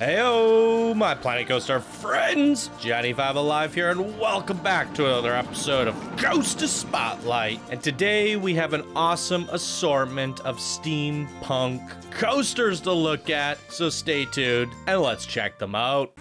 Heyo, my Planet Coaster friends! Johnny5 Alive here, and welcome back to another episode of Coaster Spotlight. And today we have an awesome assortment of steampunk coasters to look at, so stay tuned and let's check them out.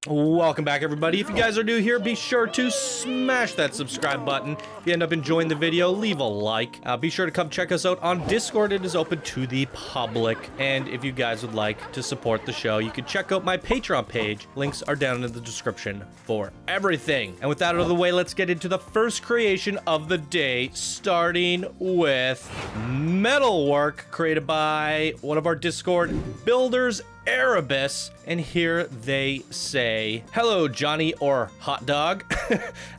Welcome back, everybody. If you guys are new here, be sure to smash that subscribe button. If you end up enjoying the video, leave a like. Be sure to come check us out on Discord. It is open to the public. And if you guys would like to support the show, you can check out my Patreon page. Links are down in the description for everything. And with that out of the way, let's get into the first creation of the day, starting with Metalwork, created by one of our Discord builders, Erebus, and here they say, "Hello, Johnny or Hot Dog.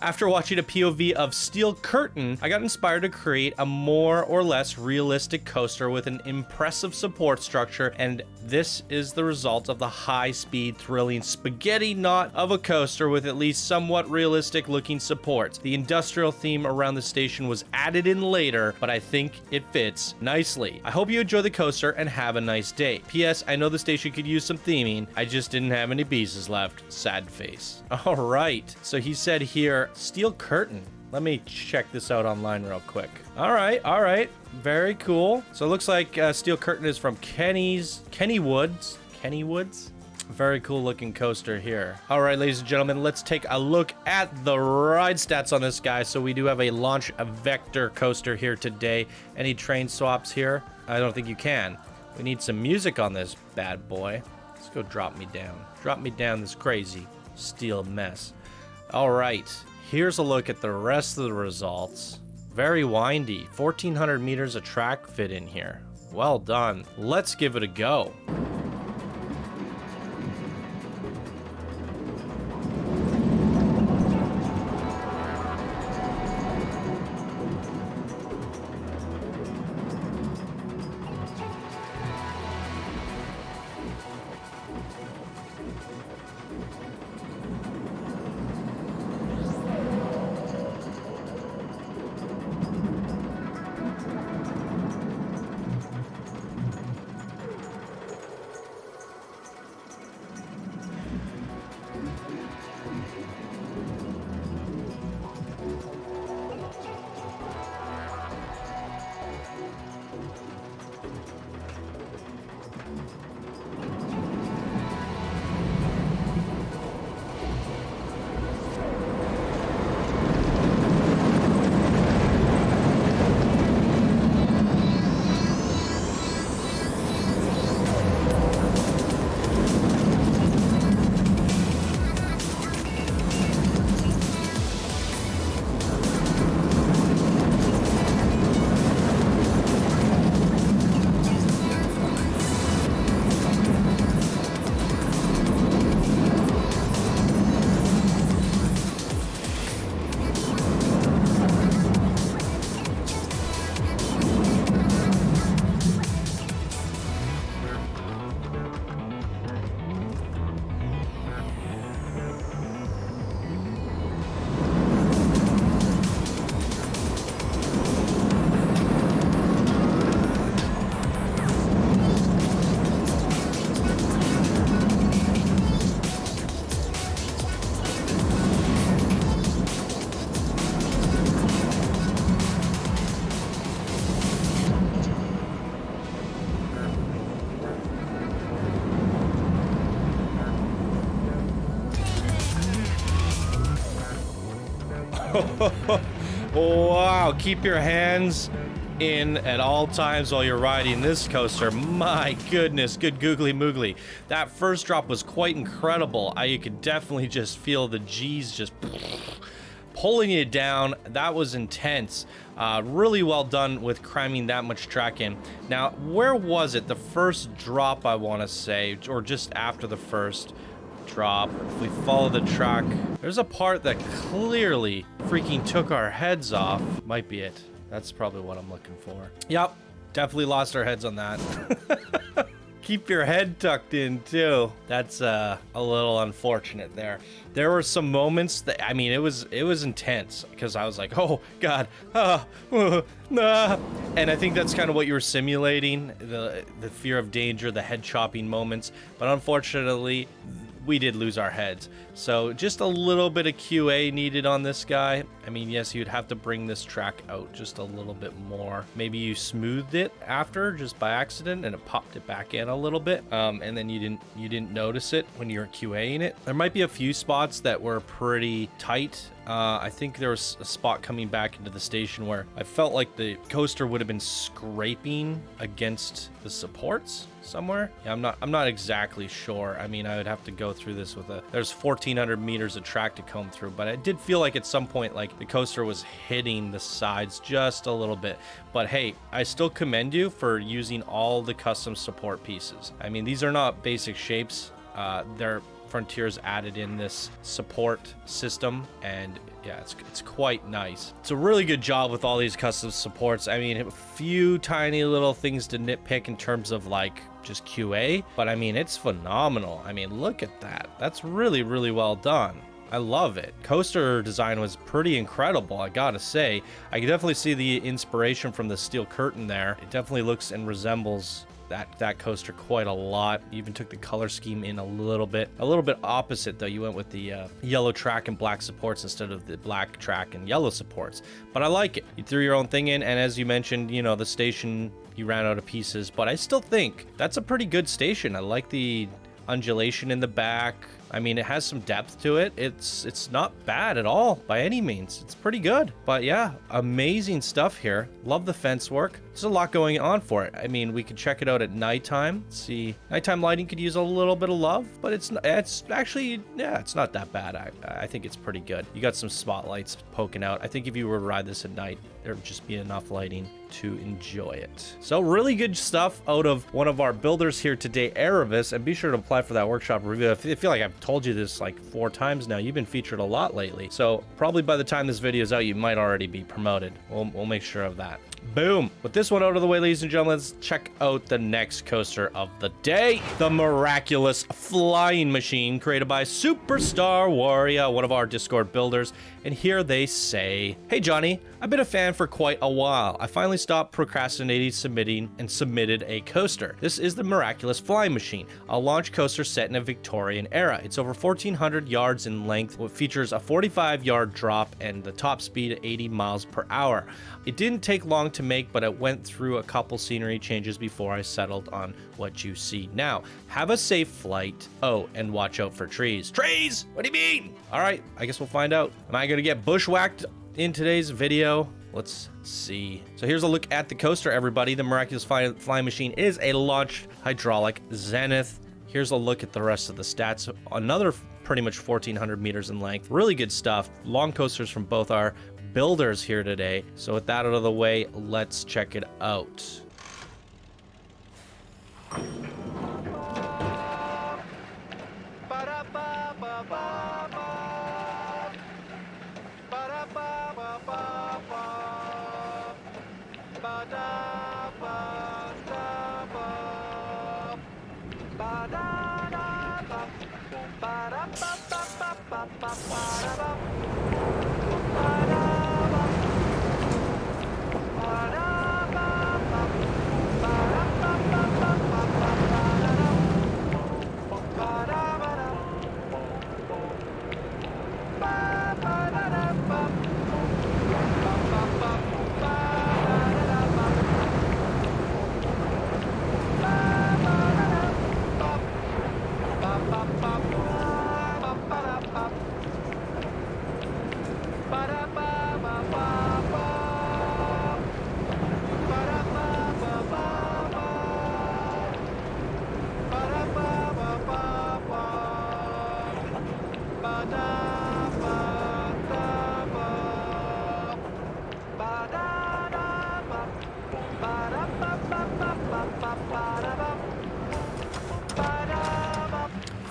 After watching a POV of Steel Curtain, I got inspired to create a more or less realistic coaster with an impressive support structure, and this is the result of the high-speed, thrilling spaghetti knot of a coaster with at least somewhat realistic looking supports. The industrial theme around the station was added in later, but I think it fits nicely. I hope you enjoy the coaster and have a nice day. P.S. I know the station could use some theming. I just didn't have any pieces left. Sad face." All right. So he said here, Steel Curtain. Let me check this out online real quick. All right. Very cool. So it looks like Steel Curtain is from Kenny Woods. Very cool looking coaster here. All right, ladies and gentlemen, let's take a look at the ride stats on this guy. So we do have a launch vector coaster here today. Any train swaps here? I don't think you can. We need some music on this bad boy. Let's go drop me down. Drop me down this crazy steel mess. All right, here's a look at the rest of the results. Very windy. 1,400 meters of track fit in here. Well done. Let's give it a go. Wow, keep your hands in at all times while you're riding this coaster. My goodness, good googly moogly. That first drop was quite incredible. You could definitely just feel the G's just pulling it down. That was intense. Really well done with cramming that much track in. Now, where was it? The first drop, I want to say, or just after the first drop. If we follow the track, there's a part that clearly freaking took our heads off. Might be it. That's probably what I'm looking for. Yep, definitely lost our heads on that. Keep your head tucked in too. That's a little unfortunate there. There were some moments that, I mean, it was intense because I was like, oh God, and I think that's kind of what you were simulating, the fear of danger, the head chopping moments. But unfortunately, we did lose our heads. So just a little bit of QA needed on this guy. I mean, yes, you'd have to bring this track out just a little bit more. Maybe you smoothed it after just by accident and it popped it back in a little bit. And then you didn't notice it when you were QAing it. There might be a few spots that were pretty tight. I think there was a spot coming back into the station where I felt like the coaster would have been scraping against the supports somewhere. Yeah, I'm not exactly sure. I mean, I would have to go through this with there's 1,400 meters of track to comb through, but I did feel like at some point, like the coaster was hitting the sides just a little bit. But hey, I still commend you for using all the custom support pieces. I mean, these are not basic shapes. They're Frontier's added in this support system, and yeah, it's quite nice. It's a really good job with all these custom supports. I mean, a few tiny little things to nitpick in terms of like just QA, but I mean, it's phenomenal. I mean, look at that. That's really, really well done. I love it. Coaster design was pretty incredible, I gotta say. I can definitely see the inspiration from the steel curtain there. It definitely looks and resembles that coaster quite a lot. You even took the color scheme in a little bit opposite though. You went with the yellow track and black supports instead of the black track and yellow supports, but I like it. You threw your own thing in, and as you mentioned, you know, the station, you ran out of pieces, but I still think that's a pretty good station. I like the undulation in the back. I mean, it has some depth to it. It's not bad at all by any means. It's pretty good. But yeah, amazing stuff here. Love the fence work. There's a lot going on for it. I mean, we could check it out at nighttime. See, nighttime lighting could use a little bit of love, but it's actually, yeah, it's not that bad. I think it's pretty good. You got some spotlights poking out. I think if you were to ride this at night, there would just be enough lighting to enjoy it. So really good stuff out of one of our builders here today, Erebus, and be sure to apply for that workshop review. I feel like I've told you this like 4 times now. You've been featured a lot lately, so probably by the time this video is out, you might already be promoted. We'll make sure of that. Boom. With this one out of the way, ladies and gentlemen, let's check out the next coaster of the day. The Miraculous Flying Machine, created by Superstar Warrior, one of our Discord builders. And here they say, "Hey Johnny, I've been a fan for quite a while. I finally stopped procrastinating submitted a coaster. This is the Miraculous Flying Machine, a launch coaster set in a Victorian era. It's over 1,400 yards in length, which features a 45-yard drop and the top speed at 80 miles per hour. It didn't take long to make, but it went through a couple scenery changes before I settled on what you see now. Have a safe flight. Oh, and watch out for trees." Trees? What do you mean? All right, I guess we'll find out. Am I gonna get bushwhacked in today's video? Let's see. So here's a look at the coaster, everybody. The Miraculous Flying Machine is a launched hydraulic Zenith. Here's a look at the rest of the stats. Another pretty much 1,400 meters in length. Really good stuff. Long coasters from both our builders here today. So with that out of the way, let's check it out.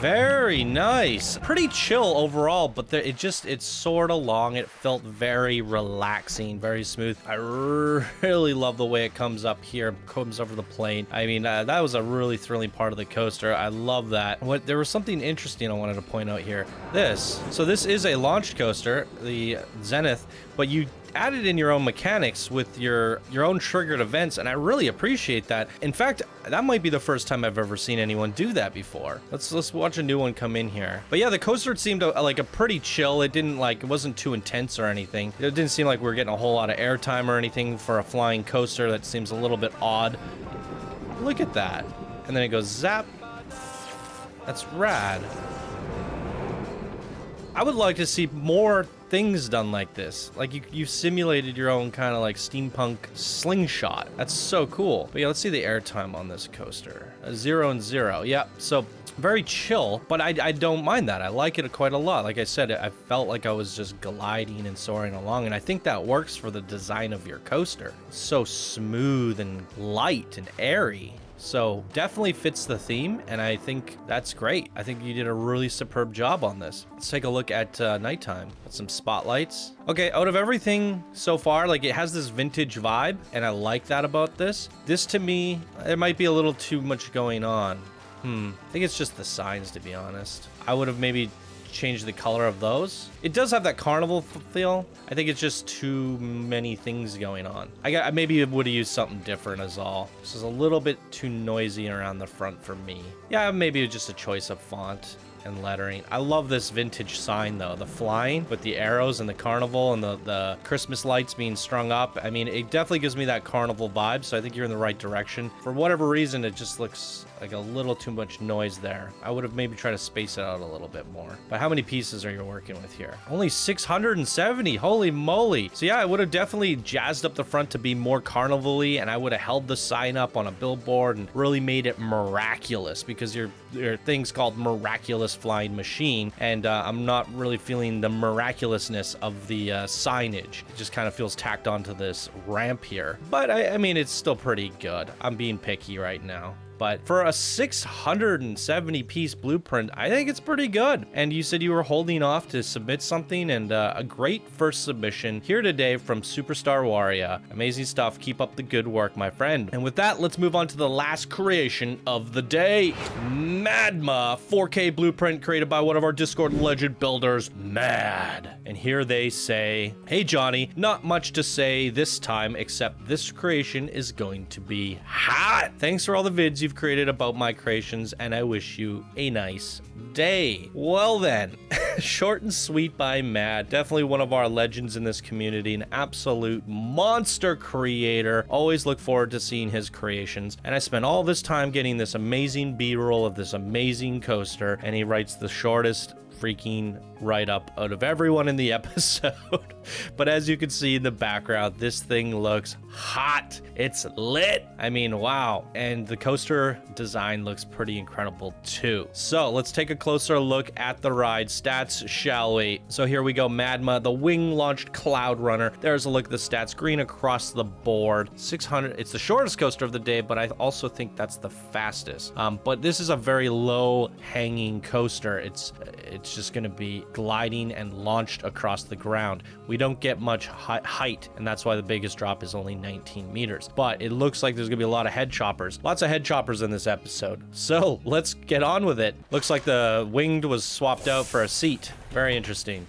Very nice. Pretty chill overall, but it's sort of long. It felt very relaxing, very smooth. I really love the way it comes up here, comes over the plane. I mean, that was a really thrilling part of the coaster. I love that. There was something interesting I wanted to point out here. So this is a launched coaster, the Zenith, but you added in your own mechanics with your own triggered events, and I really appreciate that. In fact, that might be the first time I've ever seen anyone do that before. Let's watch a new one come in here. But yeah, the coaster seemed like a pretty chill. It wasn't too intense or anything. It didn't seem like we were getting a whole lot of airtime or anything for a flying coaster. That seems a little bit odd. Look at that. And then it goes zap. That's rad. I would like to see more things done like this. Like you simulated your own kind of like steampunk slingshot. That's so cool. But yeah, let's see the airtime on this coaster. 0 and 0. Yeah, so very chill, but I don't mind that. I like it quite a lot. Like I said, I felt like I was just gliding and soaring along, and I think that works for the design of your coaster. It's so smooth and light and airy. So definitely fits the theme, and I think that's great. I think you did a really superb job on this. Let's take a look at nighttime. Got some spotlights. Okay, out of everything so far, like it has this vintage vibe, and I like that about this. This to me, there might be a little too much going on. I think it's just the signs, to be honest. I would have maybe change the color of those. It does have that carnival feel. I think it's just too many things going on. I maybe would have used something different is all. This is a little bit too noisy around the front for me. Yeah, maybe it's just a choice of font and lettering. I love this vintage sign though. The flying with the arrows and the carnival and the Christmas lights being strung up. I mean, it definitely gives me that carnival vibe, so I think you're in the right direction. For whatever reason, it just looks like a little too much noise there. I would have maybe tried to space it out a little bit more. But how many pieces are you working with here? Only 670. Holy moly. So yeah, I would have definitely jazzed up the front to be more carnival-y, and I would have held the sign up on a billboard and really made it miraculous, because your thing's called Miraculous Flying Machine, and I'm not really feeling the miraculousness of the signage. It just kind of feels tacked onto this ramp here. But I mean, it's still pretty good. I'm being picky right now. But for a 670 piece blueprint, I think it's pretty good. And you said you were holding off to submit something, and a great first submission here today from Superstar Warrior. Amazing stuff. Keep up the good work, my friend. And with that, let's move on to the last creation of the day. MADMA 4K blueprint created by one of our Discord legend builders, Mad. And here they say, hey Johnny, not much to say this time, except this creation is going to be hot. Thanks for all the vids you've created about my creations, and I wish you a nice day. Well then, short and sweet by Mad. Definitely one of our legends in this community, an absolute monster creator. Always look forward to seeing his creations. And I spent all this time getting this amazing B-roll of this amazing coaster, and he writes the shortest freaking write-up out of everyone in the episode. But as you can see in the background, this thing looks hot. It's lit. I mean, wow. And the coaster design looks pretty incredible too. So let's take a closer look at the ride stats, shall we? So here we go. MADMA, the wing-launched Cloud Runner. There's a look at the stats, green across the board. 600. It's the shortest coaster of the day, but I also think that's the fastest. But this is a very low-hanging coaster. It's just going to be gliding and launched across the ground. We don't get much height, and that's why the biggest drop is only 19 meters. But it looks like there's going to be a lot of head choppers. Lots of head choppers in this episode. So let's get on with it. Looks like the winged was swapped out for a seat. Very interesting.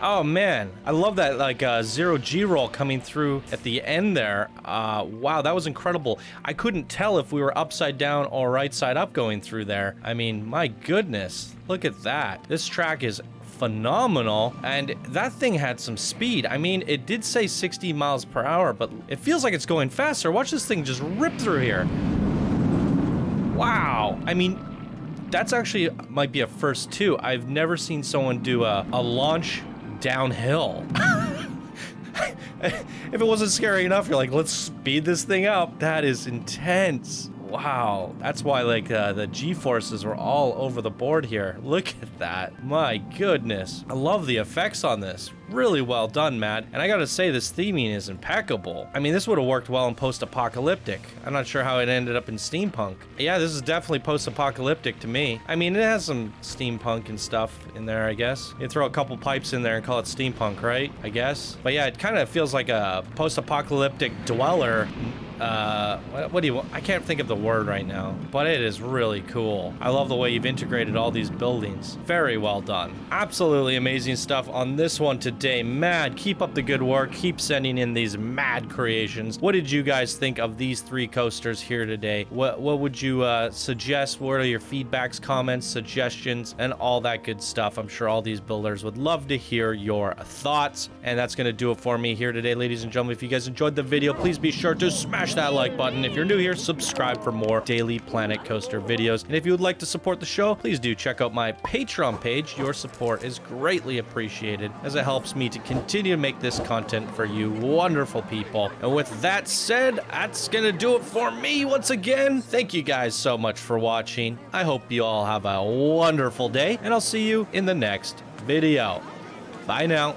Oh man, I love that like zero G roll coming through at the end there. Wow, that was incredible. I couldn't tell if we were upside down or right side up going through there. I mean, my goodness, look at that. This track is phenomenal, and that thing had some speed. I mean, it did say 60 miles per hour, but it feels like it's going faster. Watch this thing just rip through here. Wow. I mean, that's actually might be a first too. I've never seen someone do a launch downhill. If it wasn't scary enough, you're like, let's speed this thing up. That is intense. Wow, that's why like the G-forces were all over the board here. Look at that. My goodness. I love the effects on this. Really well done, Matt. And I gotta say, this theming is impeccable. I mean, this would have worked well in post-apocalyptic. I'm not sure how it ended up in steampunk. Yeah, this is definitely post-apocalyptic to me. I mean, it has some steampunk and stuff in there, I guess. You throw a couple pipes in there and call it steampunk, right? I guess. But yeah, it kind of feels like a post-apocalyptic dweller. What do you want? I can't think of the word right now, but it is really cool. I love the way you've integrated all these buildings. Very well done. Absolutely amazing stuff on this one today. Mad, keep up the good work. Keep sending in these mad creations. What did you guys think of these 3 coasters here today? What would you suggest? What are your feedbacks, comments, suggestions, and all that good stuff? I'm sure all these builders would love to hear your thoughts. And that's going to do it for me here today, ladies and gentlemen. If you guys enjoyed the video, please be sure to smash that like button. If you're new here, subscribe for more daily Planet Coaster videos. And if you would like to support the show, please do check out my Patreon page. Your support is greatly appreciated, as it helps me to continue to make this content for you wonderful people. And with that said, that's gonna do it for me once again. Thank you guys so much for watching. I hope you all have a wonderful day, and I'll see you in the next video. Bye now.